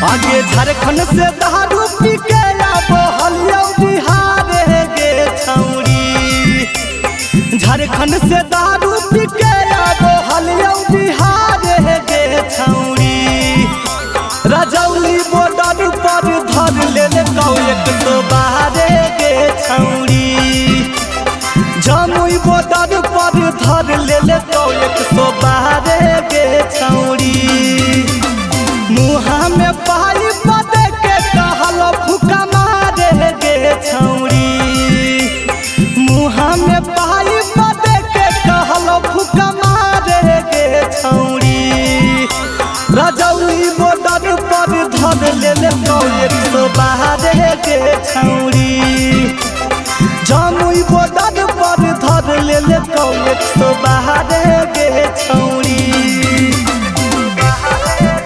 आगे झारखंड से दारू पी के आबो हलिया बिहार गे छौरी। झारखंड से दारू पी के आबो हलिया बिहार गे छौरी। रजौली बॉर्डर पर धर ले कौ 112 गे छौरी। जमुई बॉर्डर पर धर ले कौ 112 गे छौरी। मुहा में पाई बदे के कहल फुका मारे गे छौरी। मुहा में पाई बदे के कहल फुका मारे गे छौरी। रजौली बॉर्डर पर धर ले कौ 112 गे छौरी। जमुई बॉर्डर पर धर ले कौ 112 गे छौरी।